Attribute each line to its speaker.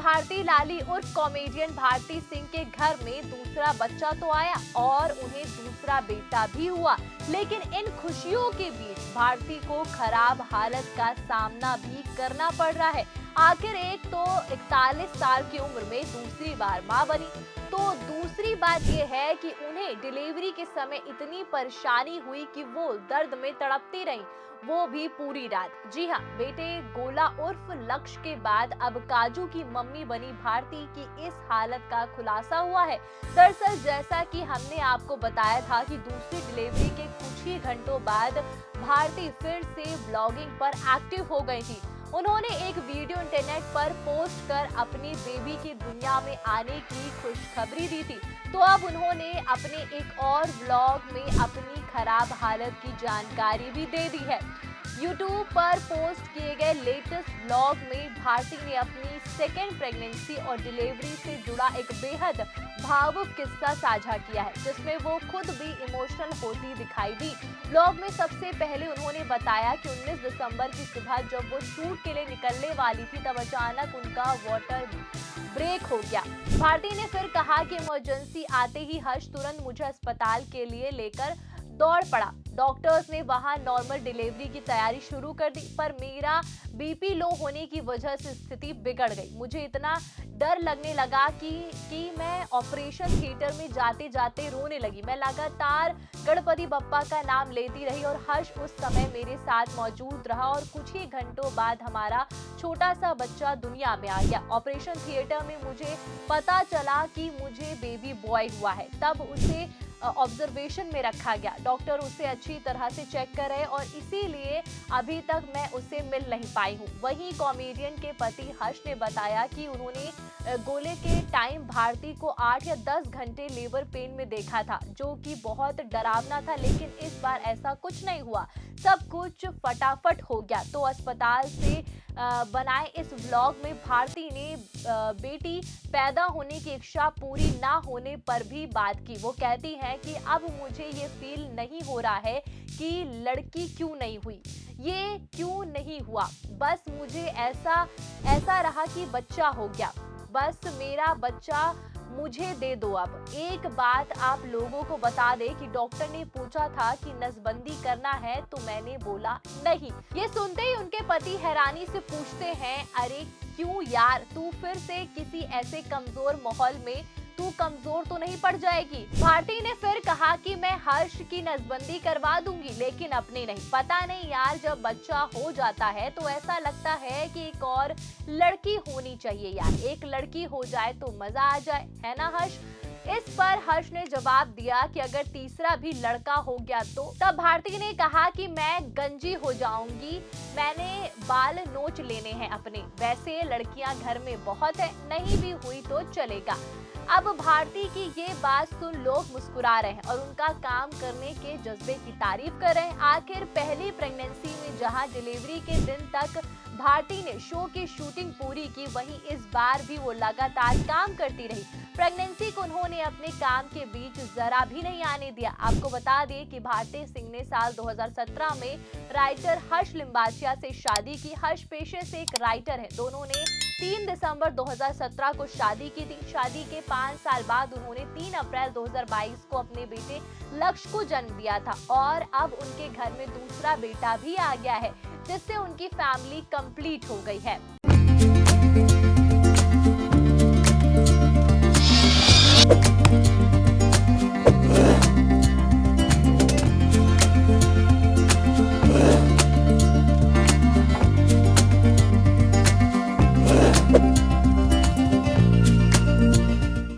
Speaker 1: भारती लाली और कॉमेडियन भारती सिंह के घर में दूसरा बच्चा तो आया और उन्हें दूसरा बेटा भी हुआ, लेकिन इन खुशियों के बीच भारती को खराब हालत का सामना भी करना पड़ रहा है। आखिर एक तो 41 साल की उम्र में दूसरी बार मां बनी, तो दूसरी बात यह है कि उन्हें डिलीवरी के समय इतनी परेशानी हुई कि वो दर्द में तड़पती रहीं, वो भी पूरी रात। जी हाँ, बेटे गोला उर्फ लक्ष्य के बाद अब काजू की मम्मी बनी भारती की इस हालत का खुलासा हुआ है। दरअसल जैसा कि हमने आपको बताया था कि दूसरी डिलीवरी के कुछ ही घंटों बाद भारती फिर से ब्लॉगिंग पर एक्टिव हो गई थी। उन्होंने एक वीडियो इंटरनेट पर पोस्ट कर अपनी बेबी की दुनिया में आने की खुशखबरी दी थी। तो अब उन्होंने अपने एक और व्लॉग में अपनी खराब हालत की जानकारी भी दे दी है। यूट्यूब पर पोस्ट किए गए लेटेस्ट व्लॉग में भारती ने अपनी सेकेंड प्रेगनेंसी और डिलीवरी से जुड़ा एक बेहद भावुक किस्सा साझा किया है, जिसमें वो खुद भी इमोशनल होती दिखाई दी। व्लॉग में सबसे पहले उन्होंने बताया कि 19 दिसंबर की सुबह जब वो शूट के लिए निकलने वाली थी, तब अचानक उनका वाटर ब्रेक हो गया। भारती ने फिर कहा कि इमरजेंसी आते ही हर्ष तुरंत मुझे अस्पताल के लिए लेकर दौड़ पड़ा। डॉक्टर्स ने वहां नॉर्मल डिलीवरी की तैयारी शुरू कर दी, पर मेरा बीपी लो होने की वजह से स्थिति बिगड़ गई। मुझे इतना डर लगने लगा कि मैं ऑपरेशन थिएटर में जाते जाते रोने लगी। मैं लगातार गणपति बप्पा का नाम लेती रही और हर्ष उस समय मेरे साथ मौजूद रहा और कुछ ही घंटों बाद हमारा छोटा सा बच्चा दुनिया में आ गया। ऑपरेशन थिएटर में मुझे पता चला कि मुझे बेबी बॉय हुआ है। तब उसे ऑब्जर्वेशन में रखा गया। डॉक्टर उसे अच्छी तरह से चेक कर रहे और इसीलिए अभी तक मैं उसे मिल नहीं पाई हूँ। वहीं कॉमेडियन के पति हर्ष ने बताया कि उन्होंने गोले के टाइम भारती को 8 या 10 घंटे लेबर पेन में देखा था, जो कि बहुत डरावना था, लेकिन इस बार ऐसा कुछ नहीं हुआ। सब कुछ फटाफट हो गया। तो अस्पताल से बनाए इस व्लॉग में भारती ने बेटी पैदा होने की इच्छा पूरी ना होने पर भी बात की। वो कहती हैं कि अब मुझे ये फील नहीं हो रहा है कि लड़की क्यों नहीं हुई, ये क्यों नहीं हुआ, बस मुझे ऐसा रहा कि बच्चा हो गया, बस मेरा बच्चा मुझे दे दो। अब एक बात आप लोगों को बता दे कि डॉक्टर ने पूछा था कि नसबंदी करना है, तो मैंने बोला नहीं। ये सुनते ही उनके पति हैरानी से पूछते हैं, अरे क्यों यार, तू फिर से किसी ऐसे कमजोर माहौल में तू कमजोर तो नहीं पड़ जाएगी। भारती ने फिर कहा कि मैं हर्ष की नसबंदी करवा दूंगी, लेकिन अपनी नहीं। पता नहीं यार, जब बच्चा हो जाता है तो ऐसा लगता है कि एक और लड़की होनी चाहिए यार, एक लड़की हो जाए तो मजा आ जाए, है ना हर्ष। इस पर हर्ष ने जवाब दिया कि अगर तीसरा भी लड़का हो गया तो। तब भारती ने कहा कि मैं गंजी हो जाऊंगी, मैंने बाल नोच लेने हैं अपने, वैसे लड़कियां घर में बहुत है, नहीं भी हुई तो चलेगा। अब भारती की ये बात सुन लोग मुस्कुरा रहे हैं और उनका काम करने के जज्बे की तारीफ कर रहे हैं। आखिर पहली प्रेगनेंसी में जहां डिलीवरी के दिन तक भारती ने शो की शूटिंग पूरी की, वहीं इस बार भी वो लगातार काम करती रही। प्रेगनेंसी को उन्होंने अपने काम के बीच जरा भी नहीं आने दिया। आपको बता दें कि भारती सिंह ने साल 2017 में राइटर हर्ष लिम्बाचिया से शादी की। हर्ष पेशे से एक राइटर है। दोनों ने 3 दिसंबर 2017 को शादी की थी। शादी के 5 साल बाद उन्होंने 3 अप्रैल 2022 को अपने बेटे लक्ष्य को जन्म दिया था और अब उनके घर में दूसरा बेटा भी आ गया है, जिससे उनकी फैमिली कंप्लीट हो गई है।